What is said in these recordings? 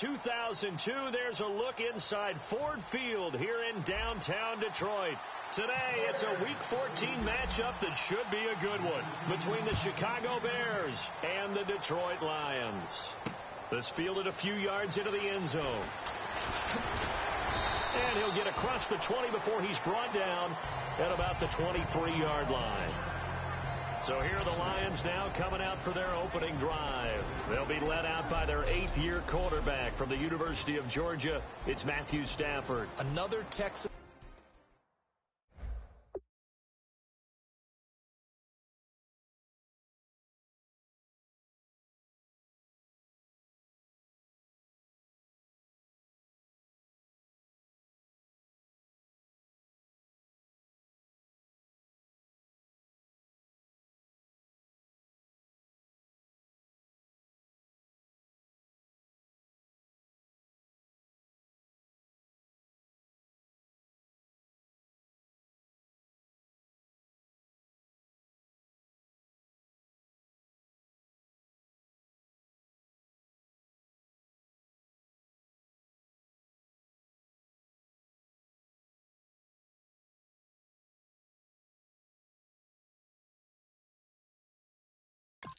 2002. There's a look inside Ford Field here in downtown Detroit. Today, it's a Week 14 matchup that should be a good one between the Chicago Bears and the Detroit Lions. This fielded a few yards into the end zone. And he'll get across the 20 before he's brought down at about the 23-yard line. So here are the Lions now coming out for their opening drive. They'll be led out by their 8th-year quarterback from the University of Georgia. It's Matthew Stafford. Another Texas.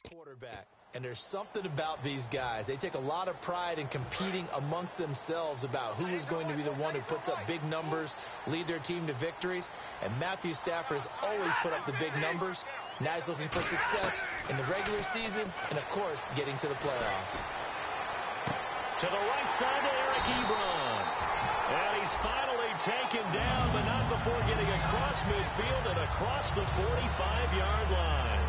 Quarterback. And there's something about these guys. They take a lot of pride in competing amongst themselves about who is going to be the one who puts up big numbers, lead their team to victories. And Matthew Stafford has always put up the big numbers. Now he's looking for success in the regular season and, of course, getting to the playoffs. To the right side to Eric Ebron. And he's finally taken down, but not before getting across midfield and across the 45-yard line.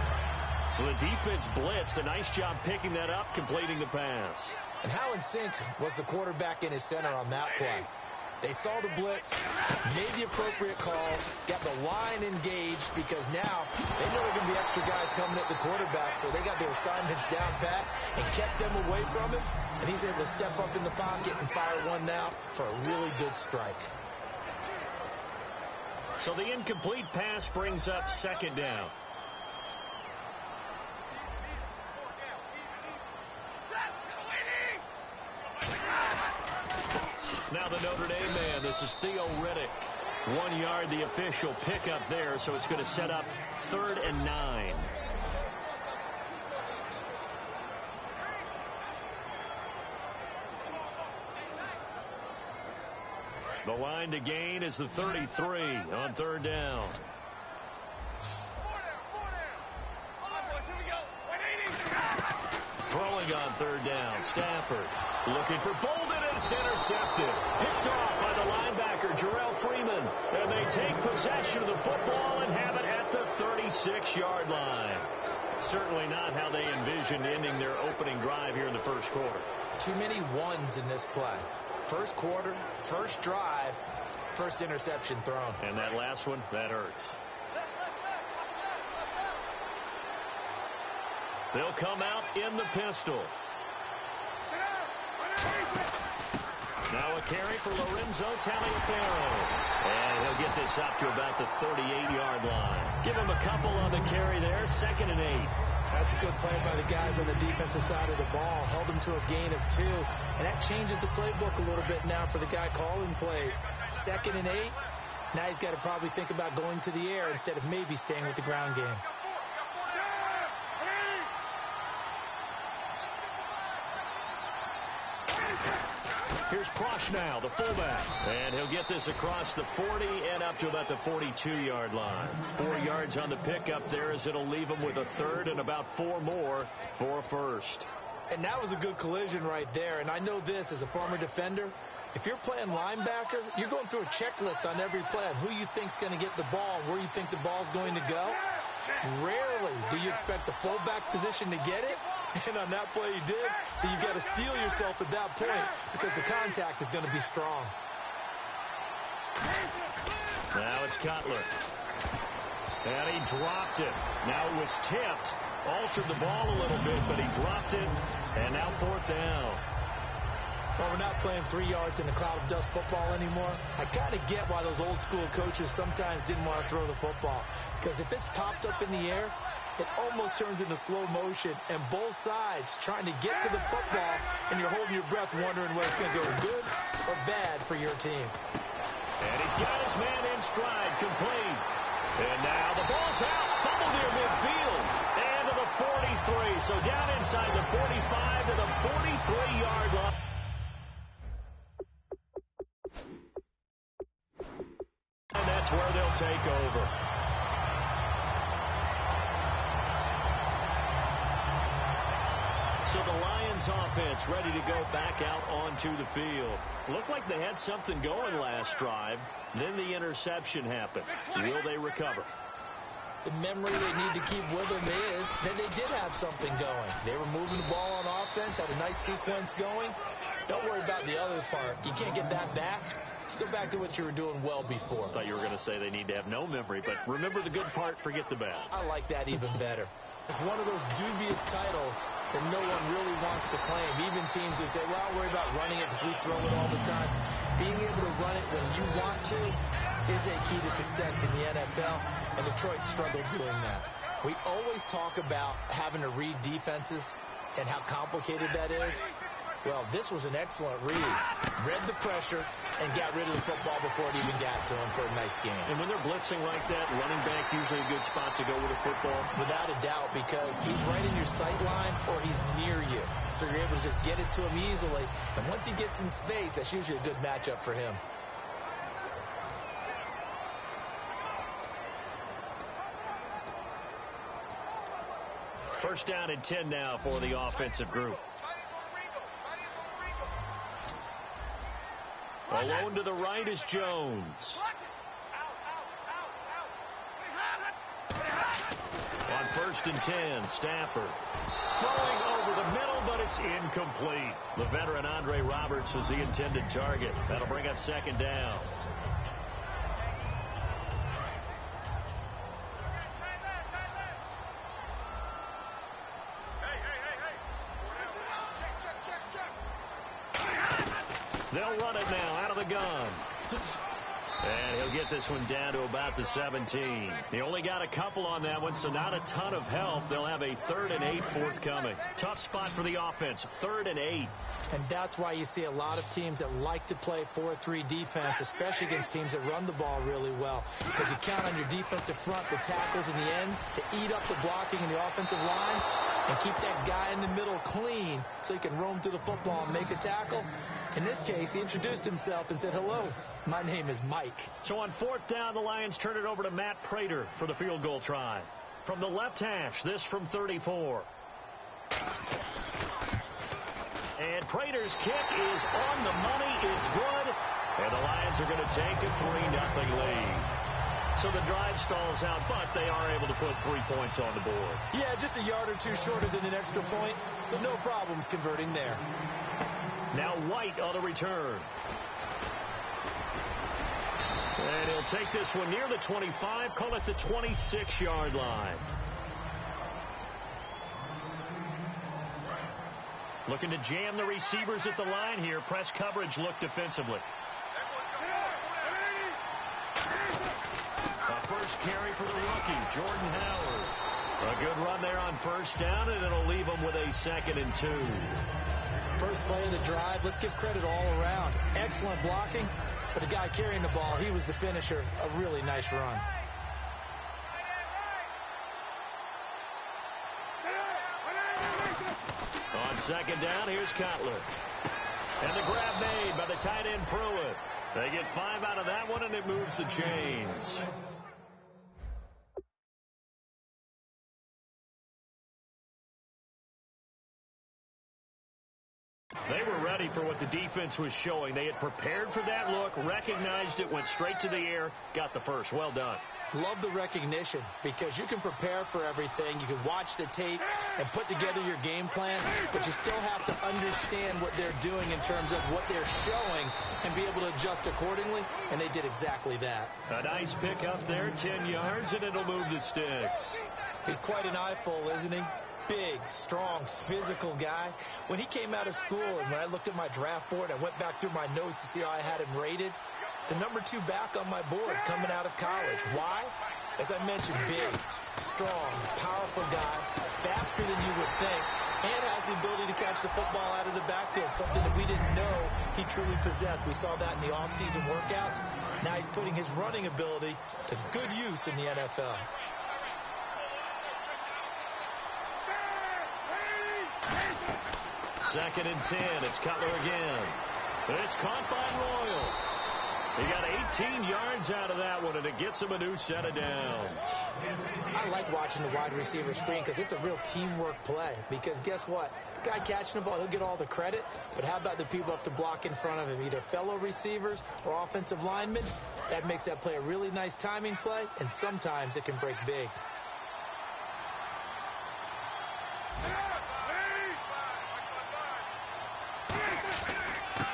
So the defense blitzed. A nice job picking that up, completing the pass. And how in sync was the quarterback in his center on that play? They saw the blitz, made the appropriate calls, got the line engaged because now they know there are going to be extra guys coming at the quarterback, so they got their assignments down pat and kept them away from him, and he's able to step up in the pocket and fire one now for a really good strike. So the incomplete pass brings up second down. Now the Notre Dame man, this is Theo Riddick. 1 yard, the official pickup there, so it's going to set up 3rd and 9. The line to gain is the 33 on 3rd down. Throwing on 3rd down, Stafford looking for Bolden, and it's intercepted. Picked off by the linebacker, Jarrell Freeman. And they take possession of the football and have it at the 36-yard line. Certainly not how they envisioned ending their opening drive here in the first quarter. Too many ones in this play. First quarter, first drive, first interception thrown. And that last one, that hurts. They'll come out in the pistol. Now a carry for Lorenzo Taliaferro. And he'll get this up to about the 38-yard line. Give him a couple on the carry there. 2nd and 8. That's a good play by the guys on the defensive side of the ball. Held him to a gain of 2. And that changes the playbook a little bit now for the guy calling plays. 2nd and 8. Now he's got to probably think about going to the air instead of maybe staying with the ground game. Here's Prochnow, the fullback. And he'll get this across the 40 and up to about the 42-yard line. 4 yards on the pickup there as it'll leave him with a 3rd and about 4 more for a first. And that was a good collision right there. And I know this as a former defender. If you're playing linebacker, you're going through a checklist on every play on who you think's going to get the ball and where you think the ball's going to go. Rarely do you expect the fullback position to get it. And on that play, he did. So you've got to steel yourself at that point because the contact is going to be strong. Now it's Cutler. And he dropped it. Now it was tipped. Altered the ball a little bit, but he dropped it. And now 4th down. Well, we're not playing 3 yards in a cloud of dust football anymore. I kind of get why those old school coaches sometimes didn't want to throw the football. Because if it's popped up in the air, it almost turns into slow motion. And both sides trying to get to the football, and you're holding your breath wondering whether it's going to go good or bad for your team. And he's got his man in stride, complete. And now the ball's out, fumbled near midfield, and to the 43. So down inside the 45 to the 43-yard line. And that's where they'll take over. So the Lions offense ready to go back out onto the field. Looked like they had something going last drive. Then the interception happened. Will they recover? The memory they need to keep with them is that they did have something going. They were moving the ball on offense, had a nice sequence going. Don't worry about the other part. You can't get that back. Let's go back to what you were doing well before. I thought you were going to say they need to have no memory, but remember the good part, forget the bad. I like that even better. It's one of those dubious titles that no one really wants to claim. Even teams who say, well, I'll worry about running it because we throw it all the time. Being able to run it when you want to is a key to success in the NFL, and Detroit struggled doing that. We always talk about having to read defenses and how complicated that is. Well, this was an excellent read. Read the pressure and got rid of the football before it even got to him for a nice game. And when they're blitzing like that, running back usually a good spot to go with a football. Without a doubt, because he's right in your sight line or he's near you. So you're able to just get it to him easily. And once he gets in space, that's usually a good matchup for him. First down and 10 now for the offensive group. Alone to the right is Jones. On first and 10, Stafford. Throwing over the middle, but it's incomplete. The veteran Andre Roberts was the intended target. That'll bring up second down. They'll run it now out of the gun. And he'll get this one down to about the 17. He only got a couple on that one, so not a ton of help. They'll have a 3rd and 8 forthcoming. Tough spot for the offense, 3rd and 8. And that's why you see a lot of teams that like to play 4-3 defense, especially against teams that run the ball really well. Because you count on your defensive front, the tackles and the ends, to eat up the blocking in the offensive line and keep that guy in the middle clean so he can roam to the football and make a tackle. In this case, he introduced himself and said, hello, my name is Mike. So on 4th down, the Lions turn it over to Matt Prater for the field goal try. From the left hash, this from 34. And Prater's kick is on the money. It's good. And the Lions are going to take a 3-0 lead. So the drive stalls out, but they are able to put 3 points on the board. Yeah, just a yard or two shorter than an extra point. So no problems converting there. Now White on the return. And he'll take this one near the 25, call it the 26-yard line. Looking to jam the receivers at the line here. Press coverage look defensively. A first carry for the rookie, Jordan Howard. A good run there on first down, and it'll leave him with a 2nd and 2. First play of the drive, let's give credit all around. Excellent blocking, but the guy carrying the ball, he was the finisher. A really nice run. On 2nd down, here's Cutler. And the grab made by the tight end Pruitt. They get 5 out of that one, and it moves the chains. They were ready for what the defense was showing. They had prepared for that look, recognized it, went straight to the air, got the first. Well done. Love the recognition because you can prepare for everything. You can watch the tape and put together your game plan, but you still have to understand what they're doing in terms of what they're showing and be able to adjust accordingly, and they did exactly that. A nice pick up there, 10 yards, and it'll move the sticks. He's quite an eyeful, isn't he? big, strong, physical guy. When he came out of school and when I looked at my draft board, I went back through my notes to see how I had him rated. The number 2 back on my board coming out of college. Why? As I mentioned, big, strong, powerful guy, faster than you would think, and has the ability to catch the football out of the backfield, something that we didn't know he truly possessed. We saw that in the offseason workouts. Now he's putting his running ability to good use in the NFL. Second and 10. It's Cutler again. It's caught by Royal. He got 18 yards out of that one, and it gets him a new set of downs. I like watching the wide receiver screen because it's a real teamwork play. Because guess what? The guy catching the ball, he'll get all the credit. But how about the people up to block in front of him, either fellow receivers or offensive linemen? That makes that play a really nice timing play, and sometimes it can break big.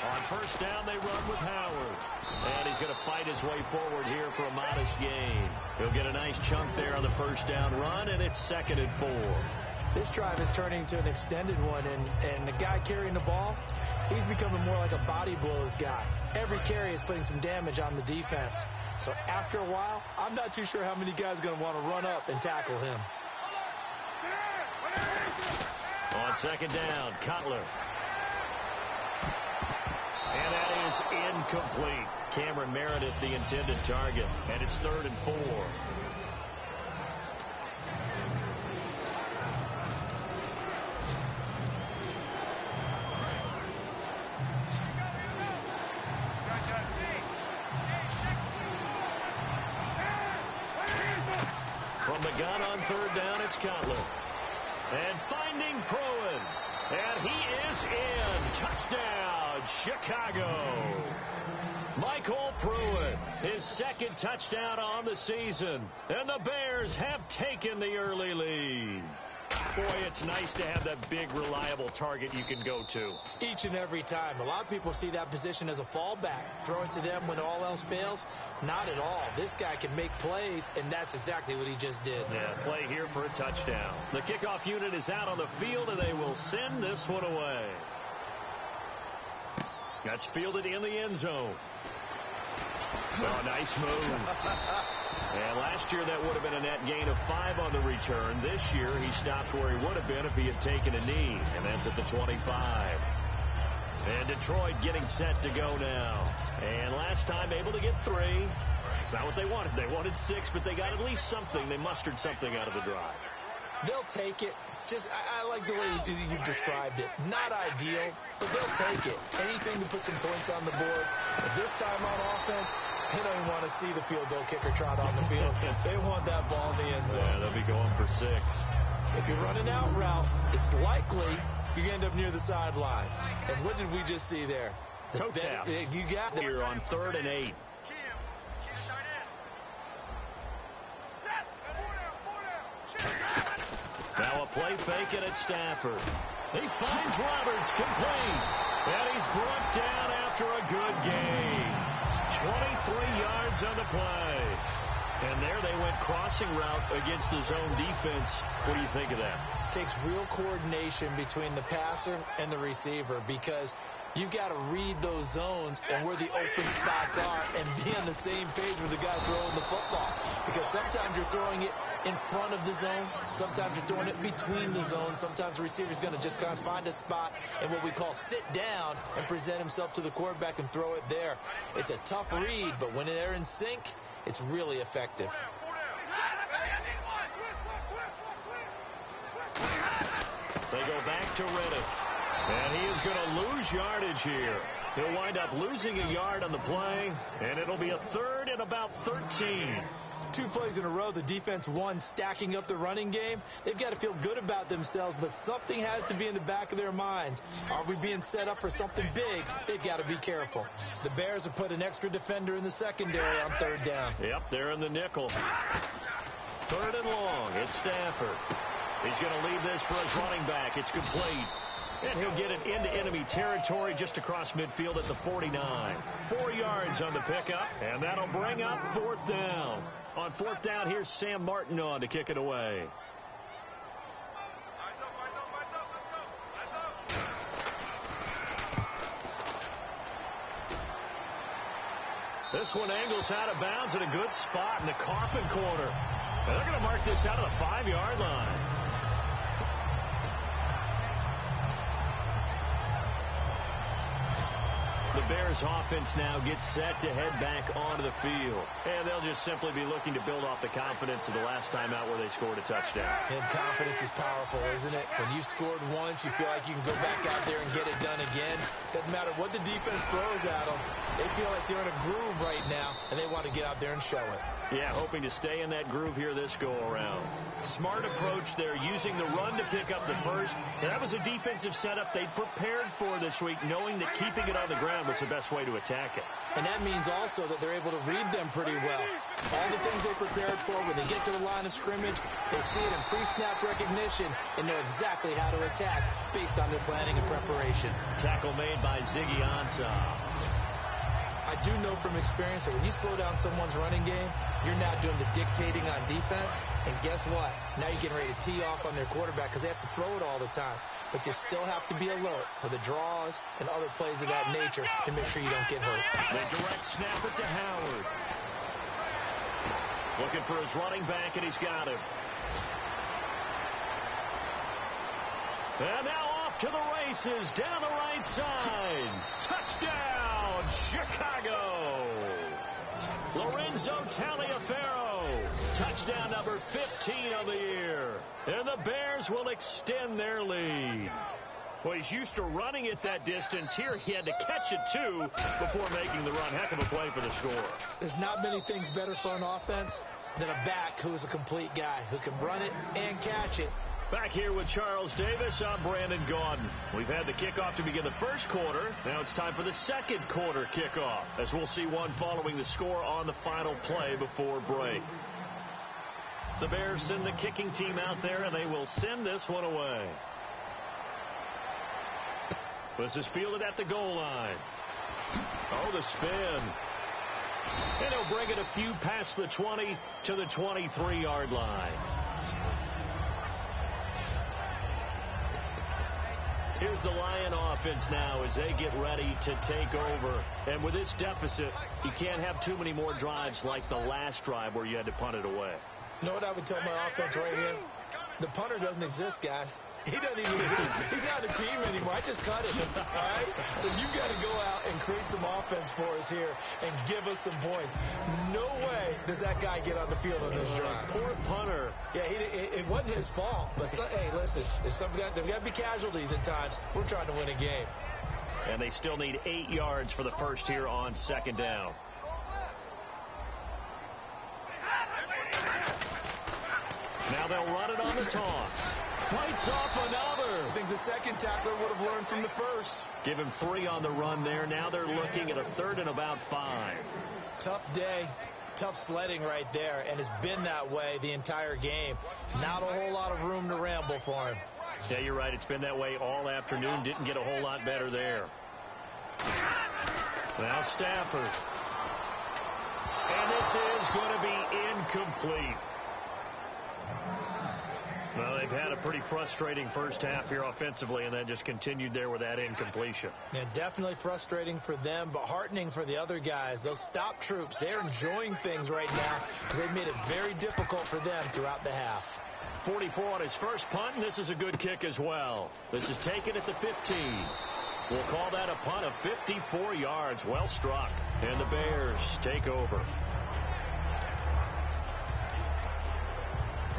On first down, they run with Howard. And he's going to fight his way forward here for a modest gain. He'll get a nice chunk there on the first down run, and it's 2nd and 4. This drive is turning into an extended one, and the guy carrying the ball, he's becoming more like a body blows guy. Every carry is putting some damage on the defense. So after a while, I'm not too sure how many guys are going to want to run up and tackle him. On second down, Cutler. And that is incomplete. Cameron Meredith, the intended target. And it's 3rd and 4. From the gun on 3rd down, it's Cutler. And finding Pruitt. And he is in. Touchdown, Chicago. Michael Pruitt, his 2nd touchdown on the season. And the Bears have taken the early lead. Boy, it's nice to have that big, reliable target you can go to. Each and every time. A lot of people see that position as a fallback. Throw it to them when all else fails. Not at all. This guy can make plays, and that's exactly what he just did. Yeah, play here for a touchdown. The kickoff unit is out on the field, and they will send this one away. That's fielded in the end zone. Oh, nice move. And last year that would have been a net gain of 5 on the return. This year he stopped where he would have been if he had taken a knee, and that's at the 25. And Detroit getting set to go now. And last time able to get 3. It's not what they wanted. They wanted 6, but they got at least something. They mustered something out of the drive. They'll take it. I like the way you described it. Not ideal, but they'll take it. Anything to put some points on the board. But this time on offense, they don't even want to see the field goal kicker trot on the field. They want that ball in the end zone. Yeah, they'll be going for 6. If you're running out route, it's likely you're going to end up near the sideline. And what did we just see there? Toe tap. You got it. Here on 3rd and 8. Now a play fake it at Stafford. He finds Roberts complete. And he's brought down after a good gain. 23 yards on the play. And there they went crossing route against the zone defense. What do you think of that? It takes real coordination between the passer and the receiver because you've got to read those zones and where the open spots are and be on the same page with the guy throwing the football. Because sometimes you're throwing it in front of the zone. Sometimes you're throwing it between the zones. Sometimes the receiver's going to just kind of find a spot and what we call sit down and present himself to the quarterback and throw it there. It's a tough read, but when they're in sync, it's really effective. They go back to Reddick. And he is going to lose yardage here. He'll wind up losing a yard on the play, and it'll be a 3rd and about 13. 2 plays in a row, the defense won, stacking up the running game. They've got to feel good about themselves, but something has to be in the back of their minds. Are we being set up for something big? They've got to be careful. The Bears have put an extra defender in the secondary on 3rd down. Yep, they're in the nickel. 3rd and long. It's Stafford. He's going to leave this for his running back. It's complete. And he'll get it into enemy territory just across midfield at the 49. 4 yards on the pickup, and that'll bring up 4th down. On 4th down, here's Sam Martin on to kick it away. This one angles out of bounds at a good spot in the coffin corner. And they're going to mark this out of the 5-yard line. The Bears offense now gets set to head back onto the field. And they'll just simply be looking to build off the confidence of the last time out where they scored a touchdown. And confidence is powerful, isn't it? When you've scored once, you feel like you can go back out there and get it done again. Doesn't matter what the defense throws at them. They feel like they're in a groove right now, and they want to get out there and show it. Yeah, hoping to stay in that groove here this go-around. Smart approach there, using the run to pick up the first. And that was a defensive setup they prepared for this week, knowing that keeping it on the ground was the best way to attack it. And that means also that they're able to read them pretty well. All the things they prepared for, when they get to the line of scrimmage, they see it in pre-snap recognition and know exactly how to attack based on their planning and preparation. Tackle made by Ziggy Ansah. I do know from experience that when you slow down someone's running game, you're now doing the dictating on defense. And guess what? Now you're getting ready to tee off on their quarterback because they have to throw it all the time. But you still have to be alert for the draws and other plays of that nature to make sure you don't get hurt. They direct snap it to Howard. Looking for his running back, and he's got him. And now off to the races, down the right side. Touchdown, Chicago. Lorenzo Taliaferro. Touchdown number 15 of the year. And the Bears will extend their lead. Well, he's used to running it that distance. Here he had to catch it, too, before making the run. Heck of a play for the score. There's not many things better for an offense than a back who's a complete guy, who can run it and catch it. Back here with Charles Davis, I'm Brandon Gaudin. We've had the kickoff to begin the first quarter. Now it's time for the second quarter kickoff, as we'll see one following the score on the final play before break. The Bears send the kicking team out there, and they will send this one away. This is fielded at the goal line. Oh, the spin. And he'll bring it a few past the 20 to the 23-yard line. Here's the Lion offense now as they get ready to take over. And with this deficit, you can't have too many more drives like the last drive where you had to punt it away. You know what I would tell my offense right here? The punter doesn't exist, guys. He doesn't even exist. He's not a team anymore. I just cut him. All right? So you've got to go out and create some offense for us here and give us some points. No way does that guy get on the field on this drive. Poor punter. Yeah, it wasn't his fault. But hey, listen, there's got to be casualties at times. We're trying to win a game. And they still need 8 yards for the first here on second down. Now they'll run it on the toss. Fights off another. I think the second tackler would have learned from the first. Give him 3 on the run there. Now they're looking at a third and about 5. Tough day. Tough sledding right there, and it's been that way the entire game. Not a whole lot of room to ramble for him. Yeah, you're right. It's been that way all afternoon. Didn't get a whole lot better there. Now Stafford. And this is going to be incomplete. Well, they've had a pretty frustrating first half here offensively, and then just continued there with that incompletion. Yeah, definitely frustrating for them, but heartening for the other guys. Those stop troops, they're enjoying things right now because they've made it very difficult for them throughout the half. 44 on his first punt, and this is a good kick as well. This is taken at the 15. We'll call that a punt of 54 yards. Well struck. And the Bears take over.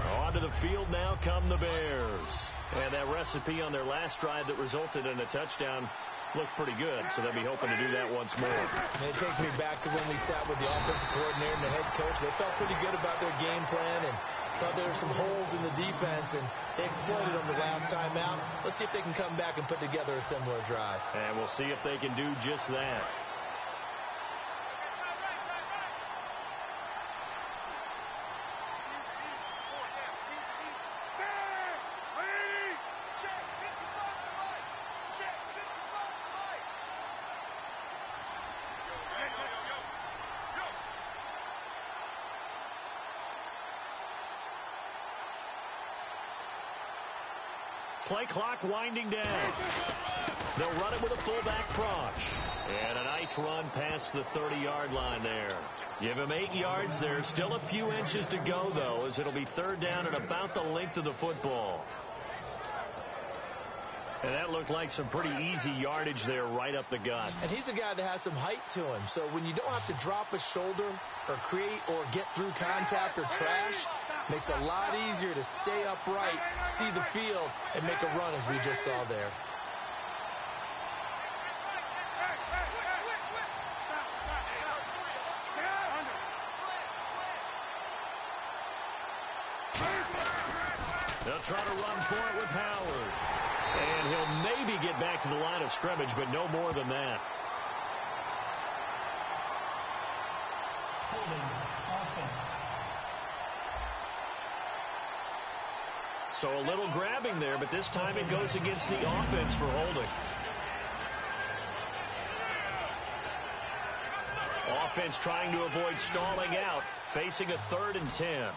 Onto the field now come the Bears. And that recipe on their last drive that resulted in a touchdown looked pretty good, so they'll be hoping to do that once more. And it takes me back to when we sat with the offensive coordinator and the head coach. They felt pretty good about their game plan and thought there were some holes in the defense, and they exploited them the last time out. Let's see if they can come back and put together a similar drive. And we'll see if they can do just that. Play clock winding down. They'll run it with a fullback Prosh. And a nice nice run past the 30-yard line there. Give him 8 yards there. Still a few inches to go, though, as it'll be third down at about the length of the football. And that looked like some pretty easy yardage there right up the gut. And he's a guy that has some height to him. So when you don't have to drop a shoulder or create or get through contact or trash, makes it a lot easier to stay upright, see the field, and make a run as we just saw there. They'll try to run for it with Howard. And he'll maybe get back to the line of scrimmage, but no more than that. So a little grabbing there, but this time it goes against the offense for holding. Offense trying to avoid stalling out, facing a 3rd and 10.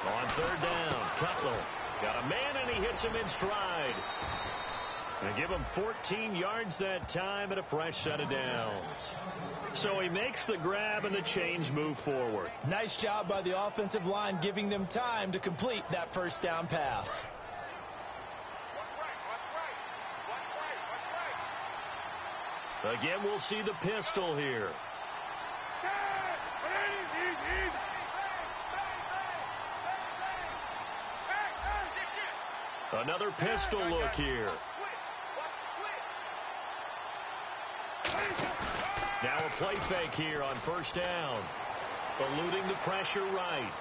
On 3rd down, Cutler got a man, and he hits him in stride. And give him 14 yards that time and a fresh set of downs. So he makes the grab, and the chains move forward. Nice job by the offensive line, giving them time to complete that first down pass. Again, we'll see the pistol here. Another pistol look here. Now a play fake here on 1st down. Eluding the pressure right.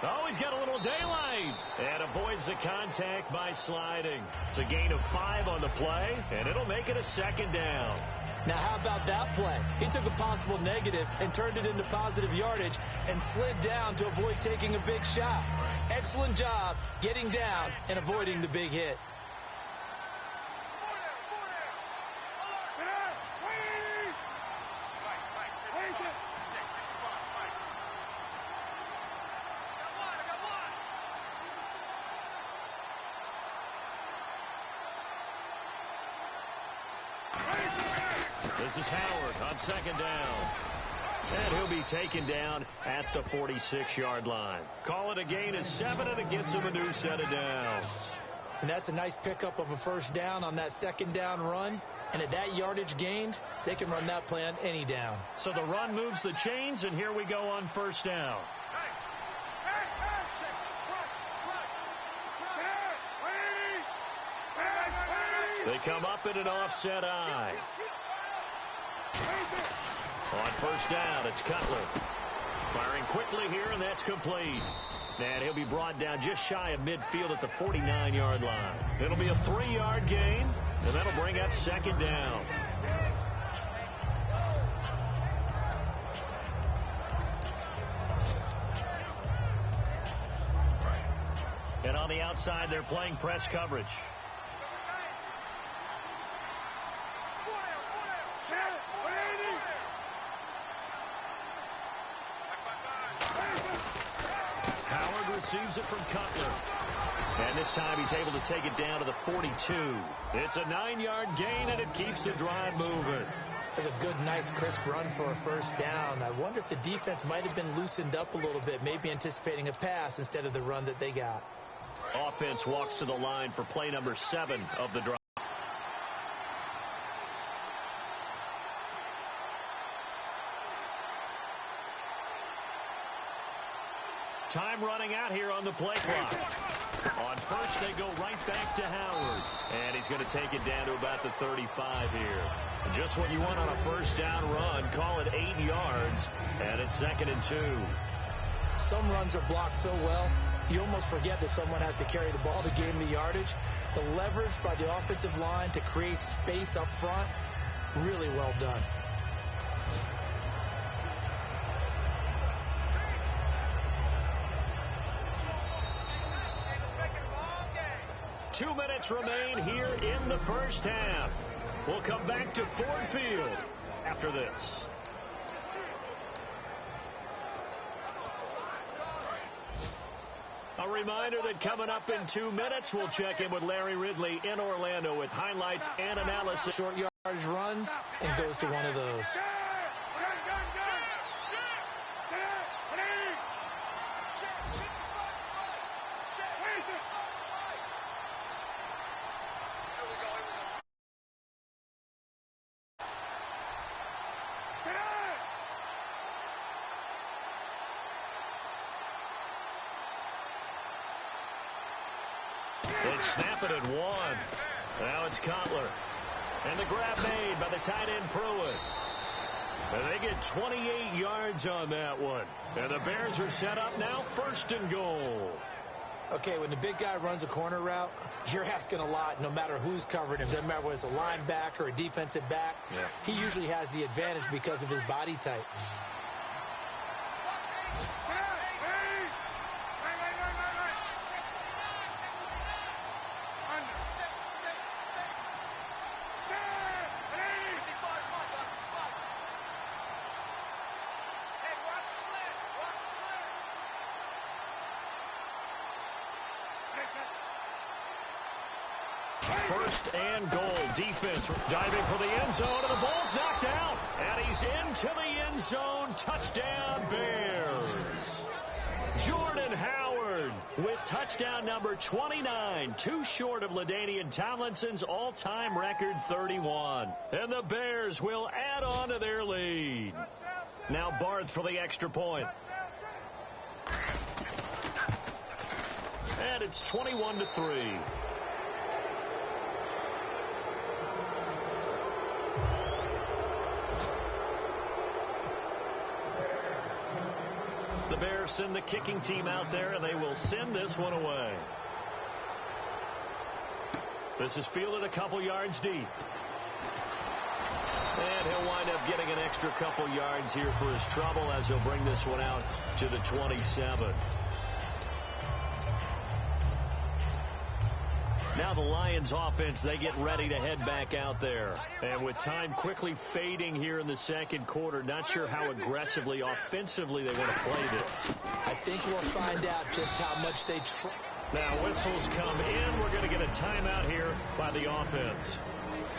Oh, he's got a little daylight. And avoids the contact by sliding. It's a gain of 5 on the play, and it'll make it a 2nd down. Now, how about that play? He took a possible negative and turned it into positive yardage and slid down to avoid taking a big shot. Excellent job getting down and avoiding the big hit. This is Howard on 2nd down. And he'll be taken down at the 46-yard line. Call it a gain of 7, and it gets him a new set of downs. And that's a nice pickup of a 1st down on that 2nd down run. And at that yardage gained, they can run that play on any down. So the run moves the chains, and here we go on 1st down. They come up in an offset eye. On 1st down, it's Cutler. Firing quickly here, and that's complete. And he'll be brought down just shy of midfield at the 49-yard line. It'll be a 3-yard gain, and that'll bring up 2nd down. And on the outside, they're playing press coverage. Receives it from Cutler. And this time he's able to take it down to the 42. It's a 9-yard gain, and it keeps the drive moving. That's a good, nice, crisp run for a 1st down. I wonder if the defense might have been loosened up a little bit, maybe anticipating a pass instead of the run that they got. Offense walks to the line for play number 7 of the drive. Time running out here on the play clock. On 1st, they go right back to Howard. And he's going to take it down to about the 35 here. And just what you want on a 1st down run. Call it 8 yards. And it's 2nd and 2. Some runs are blocked so well, you almost forget that someone has to carry the ball to gain the yardage. The leverage by the offensive line to create space up front, really well done. 2 minutes remain here in the 1st half. We'll come back to Ford Field after this. A reminder that coming up in 2 minutes, we'll check in with Larry Ridley in Orlando with highlights and analysis. Short yardage runs and goes to one of those. They snap it at 1. Now it's Cutler. And the grab made by the tight end Pruitt. And they get 28 yards on that one. And the Bears are set up now 1st and goal. Okay, when the big guy runs a corner route, you're asking a lot no matter who's covering him. Doesn't matter whether it's a linebacker or a defensive back. Yeah. He usually has the advantage because of his body type. First and goal. Defense diving for the end zone, and the ball's knocked out. And he's into the end zone. Touchdown, Bears. Jordan Howard with touchdown number 29. Too short of LaDainian Tomlinson's all-time record 31. And the Bears will add on to their lead. Now Barth for the extra point. And it's 21-3. The Bears send the kicking team out there, and they will send this one away. This is fielded a couple yards deep. And he'll wind up getting an extra couple yards here for his trouble as he'll bring this one out to the 27. Now the Lions offense, they get ready to head back out there. And with time quickly fading here in the second quarter, not sure how aggressively, offensively they want to play this. I think we'll find out just how much they try. Now whistles come in. We're going to get a timeout here by the offense.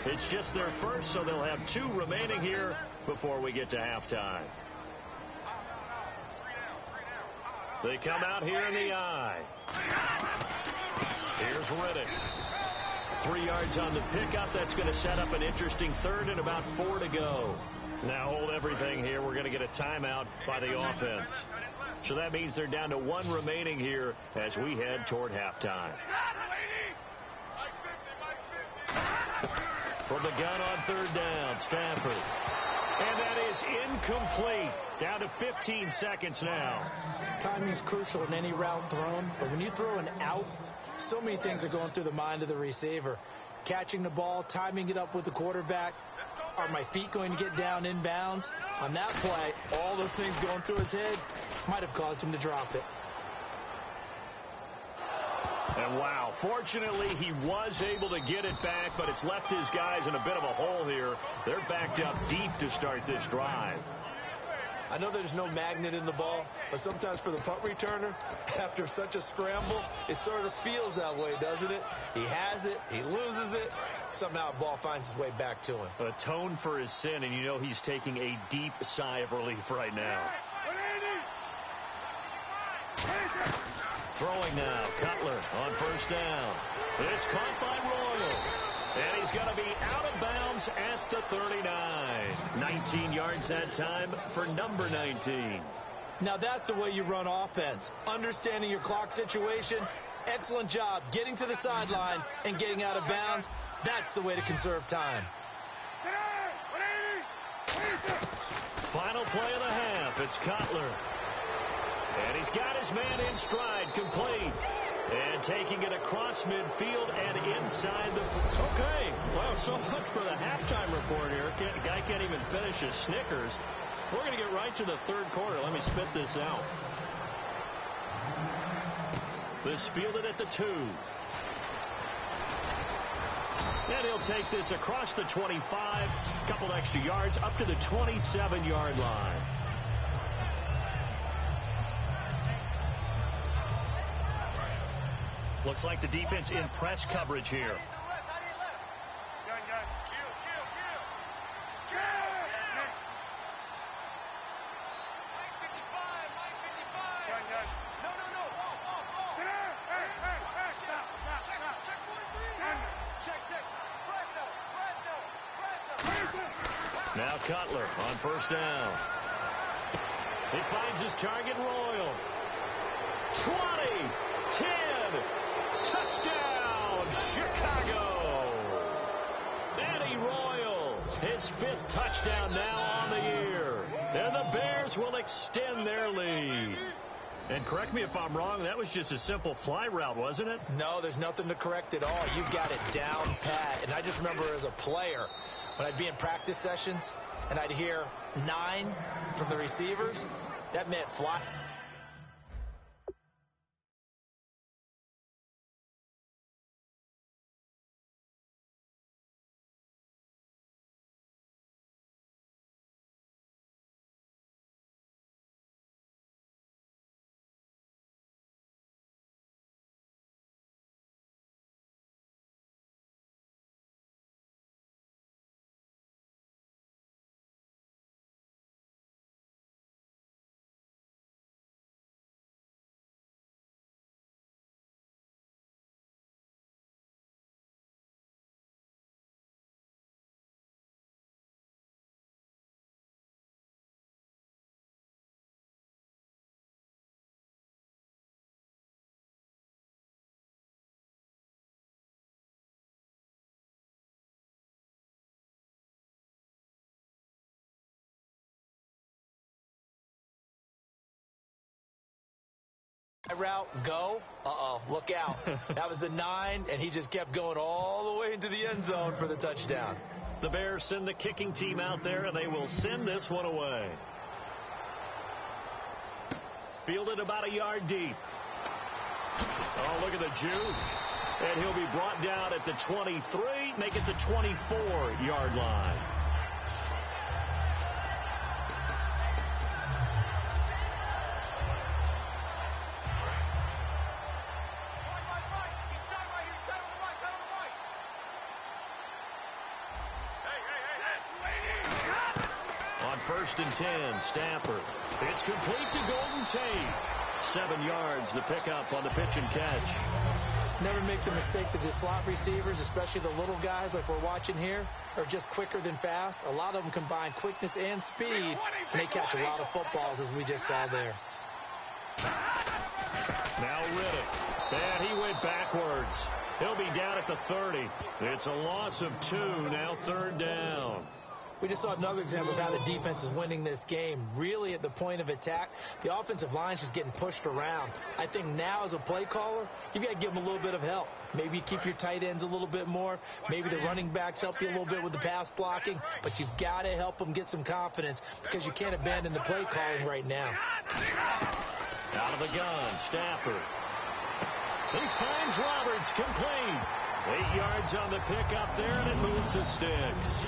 It's just their first, so they'll have 2 remaining here before we get to halftime. They come out here in the I. Here's Riddick. 3 yards on the pickup. That's going to set up an interesting third and about 4 to go. Now hold everything here. We're going to get a timeout by the offense. So that means they're down to 1 remaining here as we head toward halftime. From the gun on 3rd down, Stafford. And that is incomplete. Down to 15 seconds now. Timing's crucial in any route thrown, but when you throw an out, so many things are going through the mind of the receiver. Catching the ball, timing it up with the quarterback. Are my feet going to get down inbounds? On that play, all those things going through his head might have caused him to drop it. And wow, fortunately he was able to get it back, but it's left his guys in a bit of a hole here. They're backed up deep to start this drive. I know there's no magnet in the ball, but sometimes for the punt returner, after such a scramble, it sort of feels that way, doesn't it? He has it, he loses it, somehow the ball finds its way back to him. Atone for his sin, and you know he's taking a deep sigh of relief right now. Throwing now, Cutler on 1st down. It's caught by Royal. And he's going to be out of bounds at the 39. 19 yards that time for number 19. Now that's the way you run offense. Understanding your clock situation. Excellent job getting to the sideline and getting out of bounds. That's the way to conserve time. Final play of the half. It's Cutler. And he's got his man in stride, complete. And taking it across midfield and inside the... Okay, well, so much for the halftime report here. The guy can't even finish his Snickers. We're going to get right to the 3rd quarter. Let me spit this out. This fielded at the 2. And he'll take this across the 25. Couple extra yards up to the 27-yard line. Looks like the defense in press coverage here. Now Cutler on first down. He finds his target, Royal. 20, 10, touchdown, Chicago. Eddie Royal, his 5th touchdown now on the year. And the Bears will extend their lead. And correct me if I'm wrong, that was just a simple fly route, wasn't it? No, there's nothing to correct at all. You got it down pat. And I just remember as a player, when I'd be in practice sessions and I'd hear 9 from the receivers, that meant fly. Route, go. Look out. That was the 9, and he just kept going all the way into the end zone for the touchdown. The Bears send the kicking team out there, and they will send this one away. Fielded about a yard deep. Oh, look at the juke. And he'll be brought down at the 23, make it the 24-yard line. First and 10, Stafford. It's complete to Golden Tate. 7 yards, the pickup on the pitch and catch. Never make the mistake that the slot receivers, especially the little guys like we're watching here, are just quicker than fast. A lot of them combine quickness and speed, and they catch a lot of footballs, as we just saw there. Now Riddick. And he went backwards. He'll be down at the 30. It's a loss of 2, now 3rd down. We just saw another example of how the defense is winning this game. Really at the point of attack, the offensive line is just getting pushed around. I think now as a play caller, you've got to give them a little bit of help. Maybe you keep your tight ends a little bit more. Maybe the running backs help you a little bit with the pass blocking. But you've got to help them get some confidence because you can't abandon the play calling right now. Out of the gun, Stafford. He finds Roberts, complete. 8 yards on the pickup there, and it moves the sticks.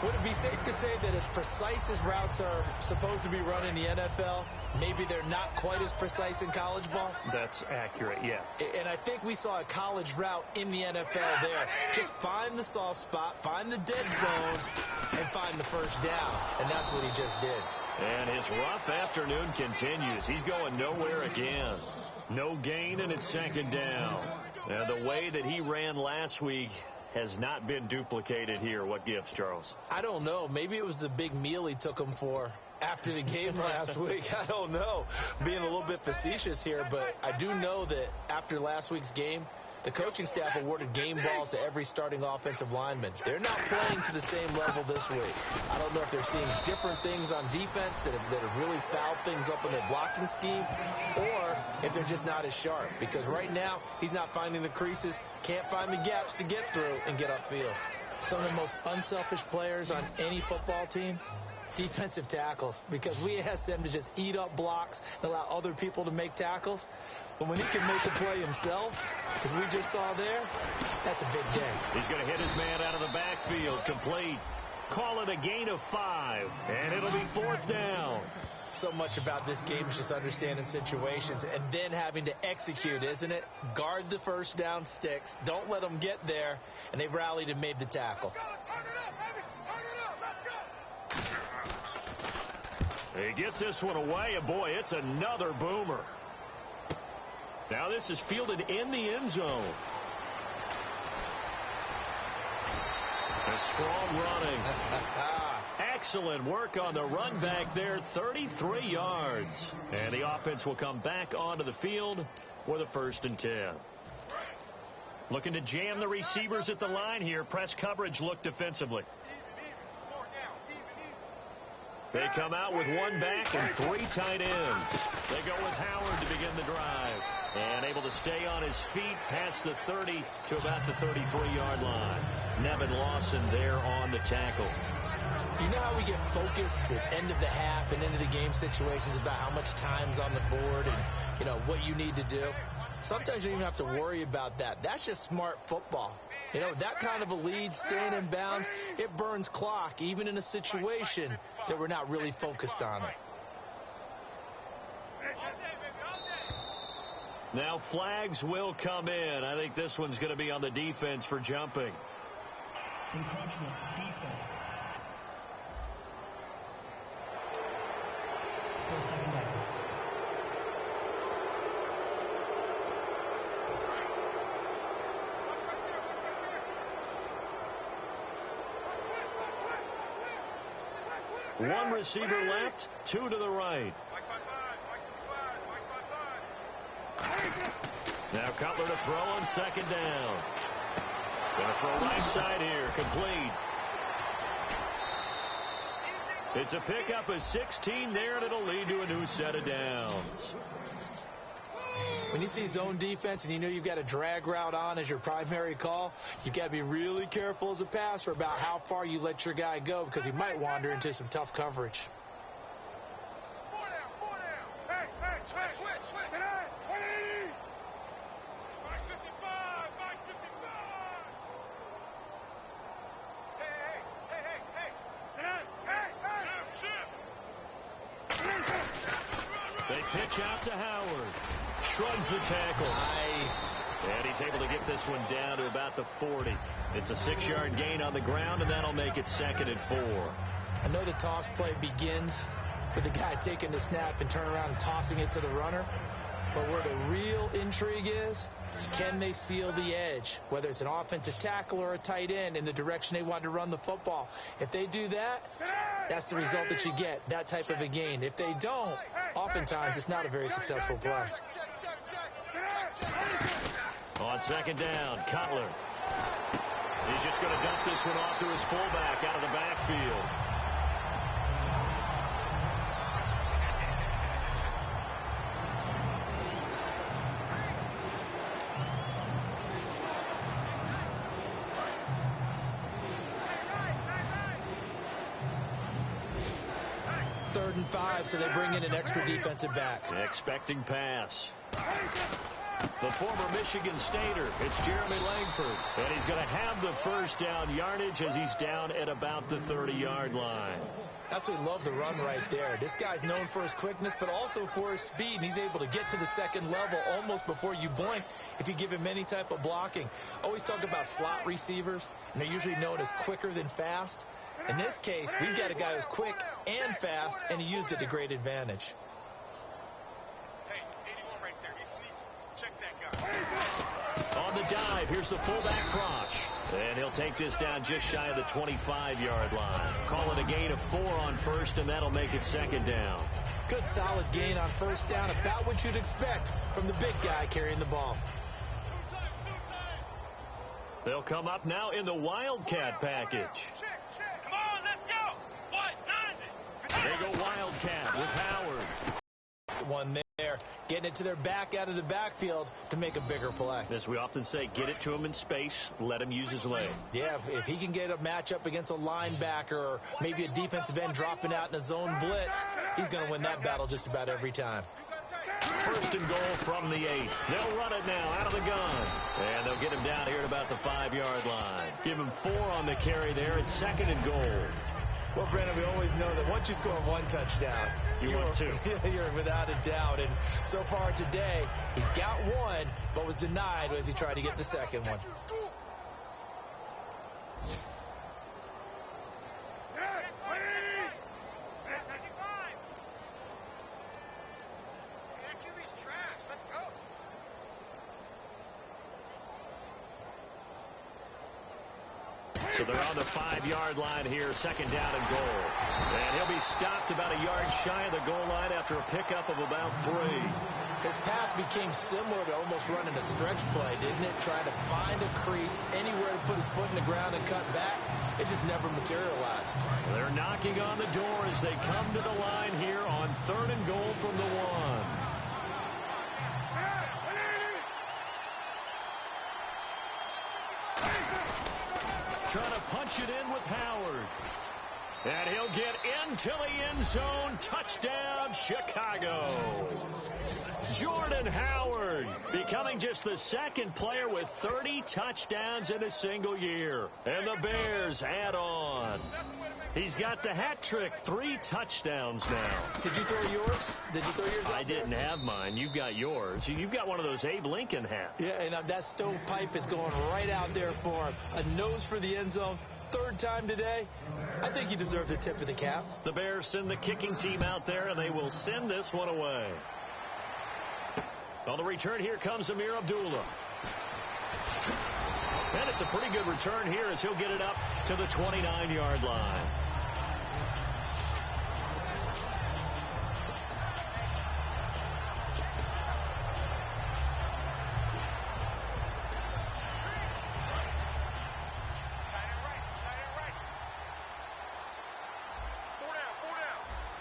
Would it be safe to say that as precise as routes are supposed to be run in the NFL, maybe they're not quite as precise in college ball? That's accurate, yeah. And I think we saw a college route in the NFL there. Just find the soft spot, find the dead zone, and find the first down. And that's what he just did. And his rough afternoon continues. He's going nowhere again. No gain, and it's 2nd down. And the way that he ran last week has not been duplicated here. What gives, Charles? I don't know. Maybe it was the big meal he took him for after the game last week. I don't know. Being a little bit facetious here, but I do know that after last week's game, the coaching staff awarded game balls to every starting offensive lineman. They're not playing to the same level this week. I don't know if they're seeing different things on defense that have really fouled things up in their blocking scheme, or if they're just not as sharp. Because right now, he's not finding the creases, can't find the gaps to get through and get upfield. Some of the most unselfish players on any football team, defensive tackles, because we ask them to just eat up blocks and allow other people to make tackles. But when he can make a play himself, as we just saw there, that's a big day. He's going to hit his man out of the backfield, complete. Call it a gain of 5, and it'll be 4th down. So much about this game is just understanding situations and then having to execute, isn't it? Guard the first down sticks. Don't let them get there. And they rallied and made the tackle. He gets this one away, and boy, it's another boomer. Now this is fielded in the end zone. A strong running. Excellent work on the run back there, 33 yards. And the offense will come back onto the field with a 1st and 10. Looking to jam the receivers at the line here. Press coverage look defensively. They come out with 1 back and 3 tight ends. They go with Howard to begin the drive. And able to stay on his feet past the 30 to about the 33-yard line. Nevin Lawson there on the tackle. You know how we get focused at end of the half and into the game situations about how much time's on the board and, you know, what you need to do? Sometimes you don't even have to worry about that. That's just smart football. You know, that kind of a lead, staying in bounds, it burns clock, even in a situation that we're not really focused on it. Now flags will come in. I think this one's going to be on the defense for jumping. Encroachment, defense. Still 2nd down. One receiver left, 2 to the right. Now Cutler to throw on 2nd down. Going to throw right side here, complete. It's a pickup of 16 there, and it'll lead to a new set of downs. When you see zone defense and you know you've got a drag route on as your primary call, you've got to be really careful as a passer about how far you let your guy go because he might wander into some tough coverage. They pitch out to Howard. Shrugs the tackle. Nice. And he's able to get this one down to about the 40. It's a 6-yard gain on the ground, and that'll make it 2nd and 4. I know the toss play begins with the guy taking the snap and turning around and tossing it to the runner. But where the real intrigue is, can they seal the edge, whether it's an offensive tackle or a tight end, in the direction they want to run the football? If they do that, that's the result that you get, that type of a gain. If they don't, oftentimes it's not a very successful play. On 2nd down, Cutler. He's just going to dump this one off to his fullback out of the backfield. Third and 5, so they bring in an extra defensive back. Expecting pass. The former Michigan Stater, it's Jeremy Langford. And he's going to have the 1st down yardage as he's down at about the 30-yard line. Absolutely love the run right there. This guy's known for his quickness, but also for his speed. And he's able to get to the 2nd level almost before you blink if you give him any type of blocking. Always talk about slot receivers, and they're usually known as quicker than fast. In this case, we've got a guy who's quick and fast, and he used it to great advantage. Hey, 81 right there. He's sneaky. Check that guy. On the dive, here's the fullback Crotch. And he'll take this down just shy of the 25-yard line. Call it a gain of 4 on 1st, and that'll make it 2nd down. Good solid gain on 1st down, about what you'd expect from the big guy carrying the ball. They'll come up now in the Wildcat package. Come on, let's go. What? They go Wildcat with Howard. One there, getting it to their back out of the backfield to make a bigger play. As we often say, get it to him in space, let him use his leg. Yeah, if he can get a matchup against a linebacker or maybe a defensive end dropping out in a zone blitz, he's going to win that battle just about every time. 1st and goal from the 8. They'll run it now out of the gun. And they'll get him down here at about the 5-yard line. Give him 4 on the carry there at 2nd and goal. Well, Brandon, we always know that once you score one touchdown, you want two. You're without a doubt. And so far today, he's got one, but was denied as he tried to get the second one. So they're on the 5-yard line here, second down and goal. And he'll be stopped about a yard shy of the goal line after a pickup of about 3. His path became similar to almost running a stretch play, didn't it? Trying to find a crease, anywhere to put his foot in the ground and cut back. It just never materialized. They're knocking on the door as they come to the line here on 3rd and goal from the 1. Trying to punch it in with Howard. And he'll get into the end zone. Touchdown, Chicago. Jordan Howard becoming just the second player with 30 touchdowns in a single year. And the Bears add on. He's got the hat trick, 3 touchdowns now. Did you throw yours? Did you throw yours out I didn't have mine. You've got yours. You've got one of those Abe Lincoln hats. Yeah, and that stovepipe is going right out there for him. A nose for the end zone. 3rd time today. I think he deserves a tip of the cap. The Bears send the kicking team out there, and they will send this one away. On the return, here comes Amir Abdullah. And it's a pretty good return here as he'll get it up to the 29-yard line.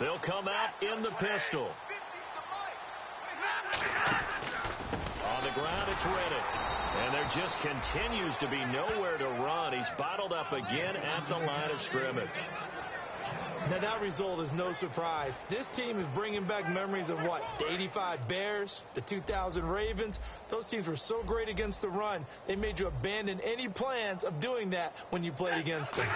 They'll come out in the pistol. On the ground, it's Reddick. And there just continues to be nowhere to run. He's bottled up again at the line of scrimmage. Now, that result is no surprise. This team is bringing back memories of what? The 85 Bears, the 2000 Ravens. Those teams were so great against the run, they made you abandon any plans of doing that when you played against them.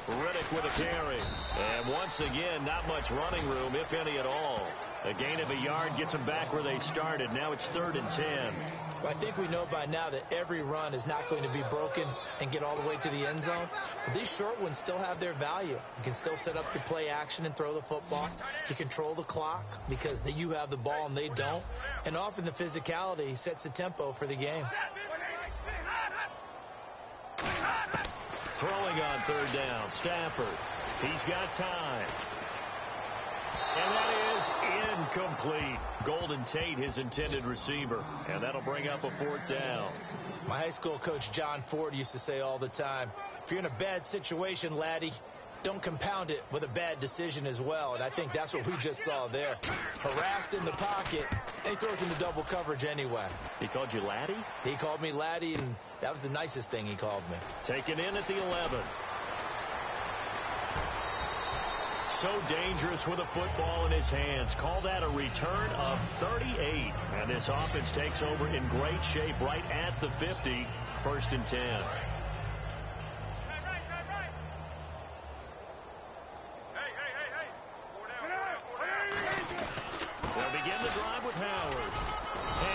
Reddick with a carry. And once again, not much running room, if any at all. A gain of a yard gets them back where they started. Now it's 3rd and 10. Well, I think we know by now that every run is not going to be broken and get all the way to the end zone. But these short ones still have their value. You can still set up your play action and throw the football. You control the clock because you have the ball and they don't. And often the physicality sets the tempo for the game. Throwing on 3rd down, Stafford. He's got time. And that is incomplete. Golden Tate, his intended receiver. And that'll bring up a 4th down. My high school coach, John Ford, used to say all the time, if you're in a bad situation, laddie, don't compound it with a bad decision as well. And I think that's what we just saw there. Harassed in the pocket, and he throws into double coverage anyway. He called you laddie? He called me laddie, and that was the nicest thing he called me. Taken in at the 11. So dangerous with a football in his hands. Call that a return of 38. And this offense takes over in great shape right at the 50. 1st and 10. They'll begin the drive with Howard.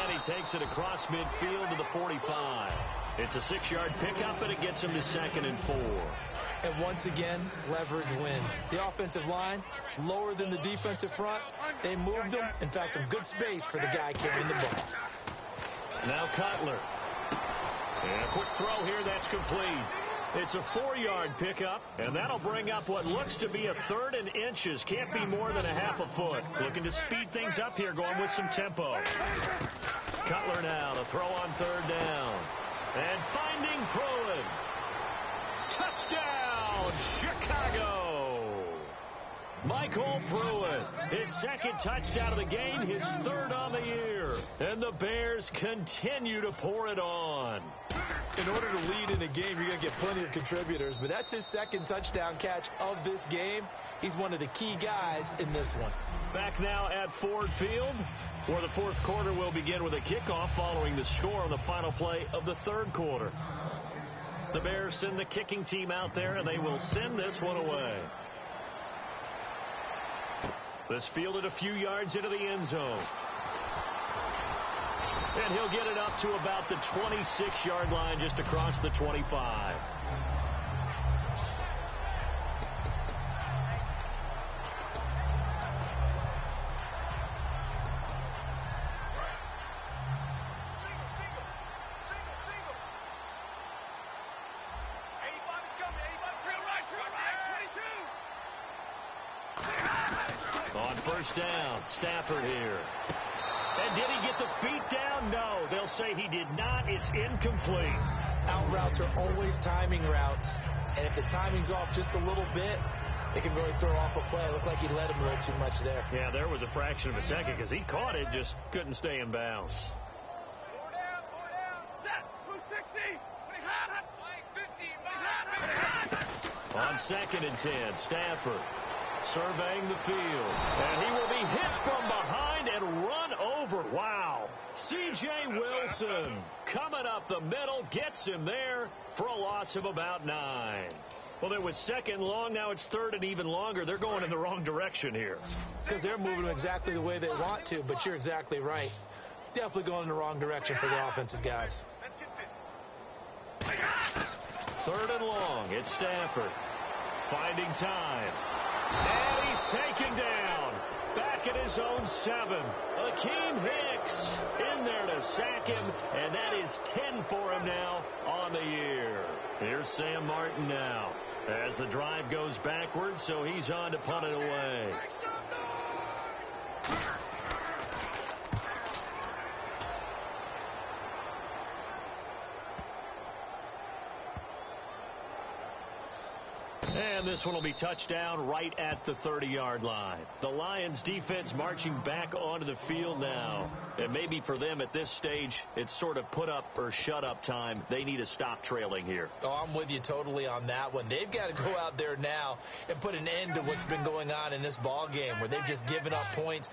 And he takes it across midfield to the 45. It's a 6-yard pickup, and it gets him to 2nd and 4. And once again, leverage wins. The offensive line, lower than the defensive front. They moved them. In fact, some good space for the guy carrying the ball. Now Cutler. And a quick throw here, that's complete. It's a 4-yard pickup, and that'll bring up what looks to be a 3rd and inches. Can't be more than a half a foot. Looking to speed things up here, going with some tempo. Cutler now to throw on 3rd down. And finding Pruitt. Touchdown, Chicago! Michael Pruitt, his 2nd touchdown of the game, his 3rd on the year. And the Bears continue to pour it on. In order to lead in a game, you're going to get plenty of contributors, but that's his 2nd touchdown catch of this game. He's one of the key guys in this one. Back now at Ford Field, where the 4th quarter will begin with a kickoff following the score on the final play of the 3rd quarter. The Bears send the kicking team out there, and they will send this one away. This fielded a few yards into the end zone. And he'll get it up to about the 26-yard line, just across the 25. On first down, Stafford here. And did he get the feet down? No, they'll say he did not. It's incomplete. Out routes are always timing routes. And if the timing's off just a little bit, it can really throw off a play. It looked like he let him a little too much there. Yeah, there was a fraction of a second because he caught it, just couldn't stay in bounds. On 2nd and 10, Stafford surveying the field. And he will be hit from behind and run over. Wow. C.J. Wilson coming up the middle, gets him there for a loss of about 9. Well, it was 2nd long. Now it's 3rd and even longer. They're going in the wrong direction here. Because they're moving exactly the way they want to, but you're exactly right. Definitely going in the wrong direction for the offensive guys. 3rd and long. It's Stafford finding time. And he's taken down. Back at his own 7. Akeem Hicks in there to sack him, and that is 10 for him now on the year. Here's Sam Martin now as the drive goes backwards, so he's on to punt it away. And this one will be touchdown right at the 30-yard line. The Lions defense marching back onto the field now. And maybe for them at this stage, it's sort of put up or shut up time. They need to stop trailing here. Oh, I'm with you totally on that one. They've got to go out there now and put an end to what's been going on in this ball game where they've just given up points.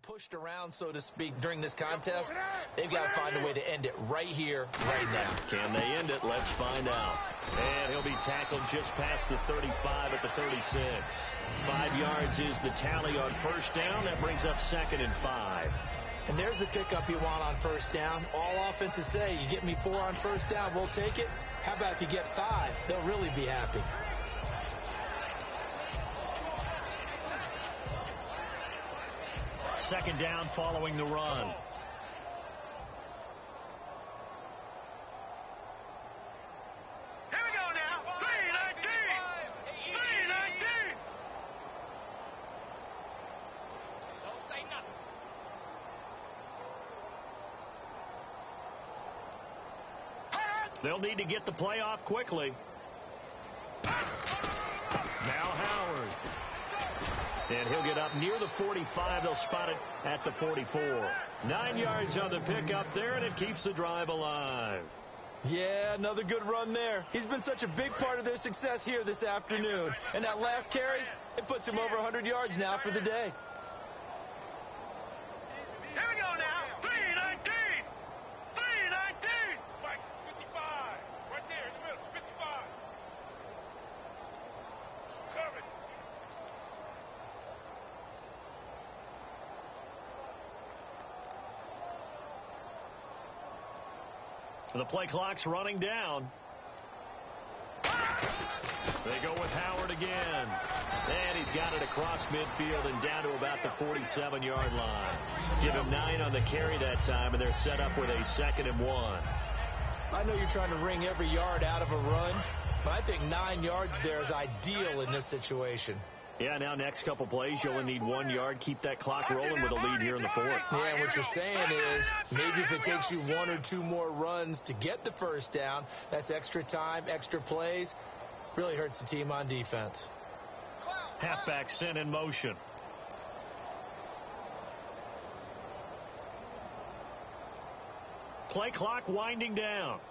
Pushed around, so to speak, during this contest. They've got to find a way to end it right here, right now. Can they end it? Let's find out. And he'll be tackled just past the 35 at the 36. 5 yards is the tally on first down. That brings up 2nd and 5. And there's the pickup you want on first down. All offenses say, you get me 4 on first down, we'll take it. How about if you get 5? They'll really be happy. Second down following the run. Here we go now. 319. 319. Don't say nothing. They'll need to get the play off quickly. Now Howard. And he'll get up near the 45. They'll spot it at the 44. 9 yards on the pickup there, and it keeps the drive alive. Yeah, another good run there. He's been such a big part of their success here this afternoon. And that last carry, it puts him over 100 yards now for the day. Here we go now. 319. 319. Mike, 55. Right there in the middle. 55. Covered. The play clock's running down. They go with Howard again. And he's got it across midfield and down to about the 47-yard line. Give him 9 on the carry that time, and they're set up with a 2nd and 1. I know you're trying to wring every yard out of a run, but I think 9 yards there is ideal in this situation. Yeah, now next couple plays, you only need 1 yard. Keep that clock rolling with a lead here in the 4th. Yeah, and what you're saying is maybe if it takes you 1 or 2 more runs to get the first down, that's extra time, extra plays. Really hurts the team on defense. Halfback sent in motion. Play clock winding down.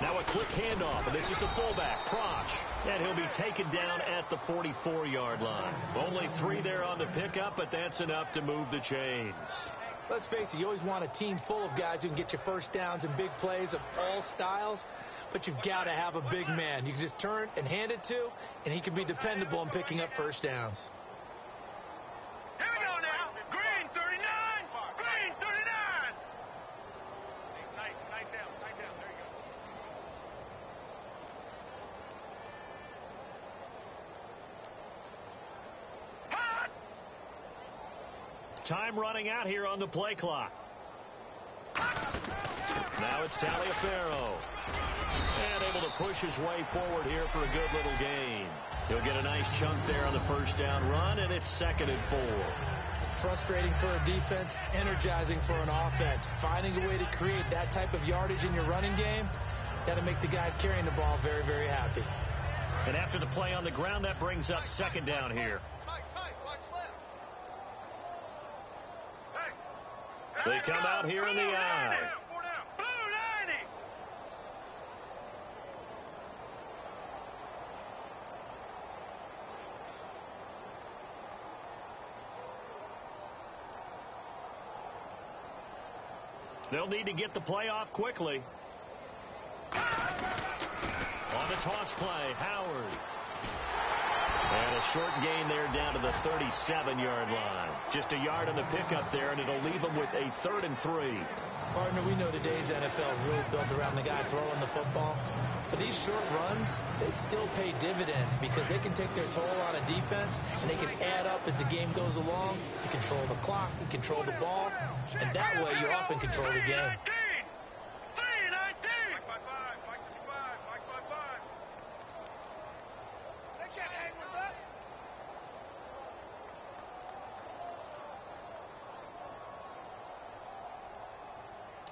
Now a quick handoff, and this is the fullback, Prosh. And he'll be taken down at the 44-yard line. Only 3 there on the pickup, but that's enough to move the chains. Let's face it, you always want a team full of guys who can get you first downs and big plays of all styles, but you've got to have a big man you can just turn and hand it to, and he can be dependable in picking up first downs. Here we go now. Green 39. Green 39. Hey, tight down. There you go. Time running out here on the play clock. Now it's Taliaferro. And able to push his way forward here for a good little gain. He'll get a nice chunk there on the first down run, and it's 2nd and 4. Frustrating for a defense, energizing for an offense. Finding a way to create that type of yardage in your running game, that'll make the guys carrying the ball very, very happy. And after the play on the ground, that brings up 2nd down here. They come out here in the eye. They'll need to get the play off quickly. On the toss play, Howard. And a short gain there down to the 37-yard line. Just a yard on the pickup there, and it'll leave them with a 3rd and 3. Partner, we know today's NFL is really built around the guy throwing the football. But these short runs, they still pay dividends because they can take their toll on a defense, and they can add up as the game goes along. You control the clock, you control the ball, and that way you often control the game.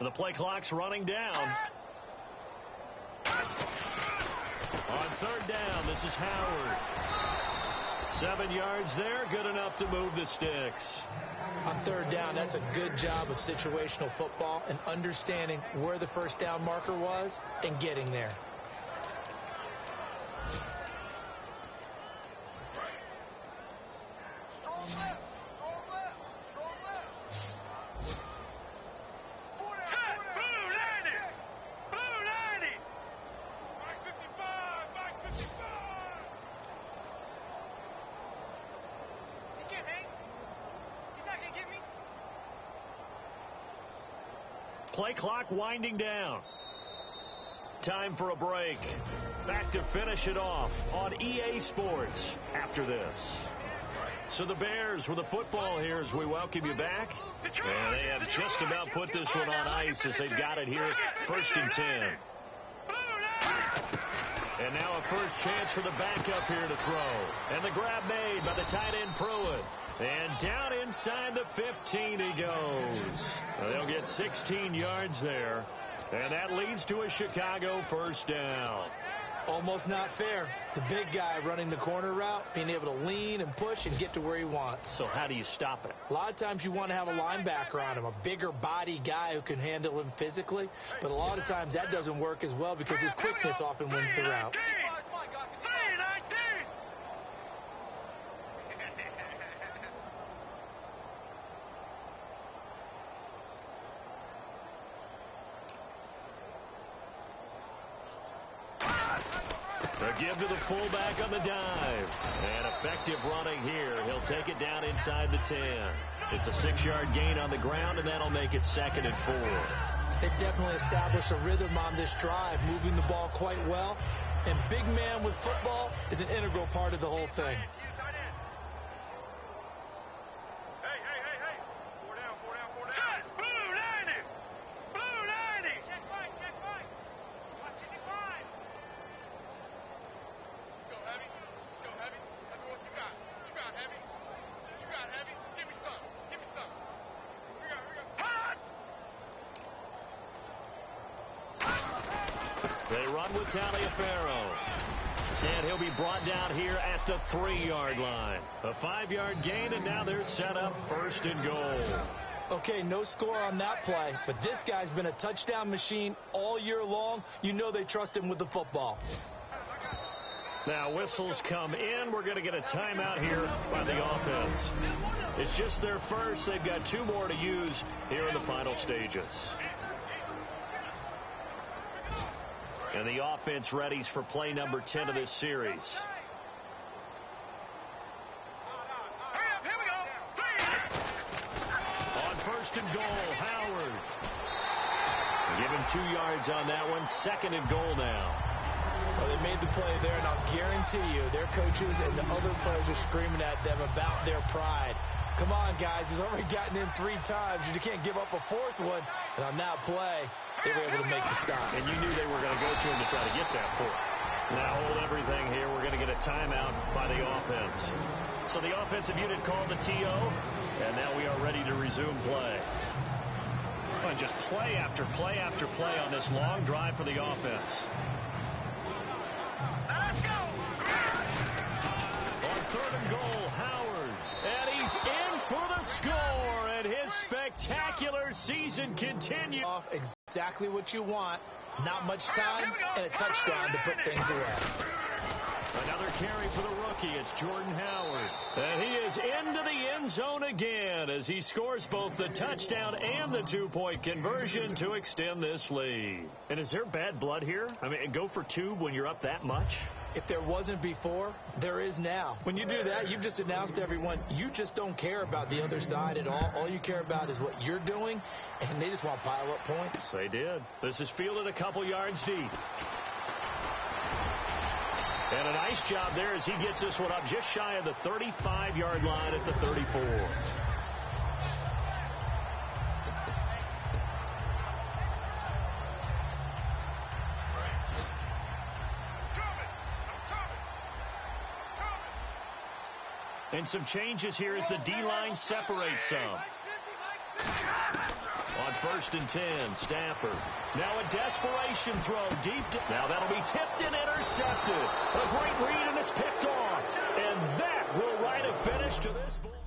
The play clock's running down. On 3rd down, this is Howard. 7 yards there, good enough to move the sticks. On 3rd down, that's a good job of situational football and understanding where the first down marker was and getting there. Play clock winding down. Time for a break. Back to finish it off on EA Sports after this. So the Bears with the football here as we welcome you back. And they have just about put this one on ice as they've got it here, 1st and 10. And now a first chance for the backup here to throw. And the grab made by the tight end Pruitt. And down inside the 15 he goes. They'll get 16 yards there. And that leads to a Chicago first down. Almost not fair. The big guy running the corner route, being able to lean and push and get to where he wants. So how do you stop it? A lot of times you want to have a linebacker on him, a bigger body guy who can handle him physically. But a lot of times that doesn't work as well because his quickness often wins the route. Give to the fullback on the dive. And effective running here. He'll take it down inside the 10. It's a 6-yard gain on the ground, and that'll make it 2nd and 4. They've definitely established a rhythm on this drive, moving the ball quite well. And big man with football is an integral part of the whole thing. They run with Taliaferro. And he'll be brought down here at the 3-yard line. A 5-yard gain, and now they're set up 1st and goal. Okay, no score on that play, but this guy's been a touchdown machine all year long. You know they trust him with the football. Now whistles come in. We're going to get a timeout here by the offense. It's just their first. They've got 2 more to use here in the final stages. And the offense readies for play number 10 of this series. On 1st and goal, Howard. Give him 2 yards on that one. 2nd and goal now. Well, they made the play there, and I'll guarantee you their coaches and the other players are screaming at them about their pride. Come on, guys. He's already gotten in 3 times. You can't give up a 4th one. And on that play, they were able to make the stop. And you knew they were going to go to him to try to get that 4th. Now hold everything here. We're going to get a timeout by the offense. So the offensive unit called the TO, and now we are ready to resume play. And just play after play after play on this long drive for the offense. Let's go. On 3rd and goal, Howard. And he's in for the score. And his spectacular season continues. Off exactly what you want. Not much time and a touchdown to put things away. Another carry for the rookie. It's Jordan Howard. And he is into the end zone again as he scores both the touchdown and the 2-point conversion to extend this lead. And is there bad blood here? I mean, go for 2 when you're up that much? If there wasn't before, there is now. When you do that, you've just announced to everyone, you just don't care about the other side at all. All you care about is what you're doing, and they just want to pile up points. They did. This is fielded a couple yards deep. And a nice job there as he gets this one up just shy of the 35-yard line at the 34. And some changes here as the D-line separates some. On 1st and 10, Stafford. Now a desperation throw deep. Now that'll be tipped and intercepted. A great read, and it's picked off. And that will write a finish to this ball.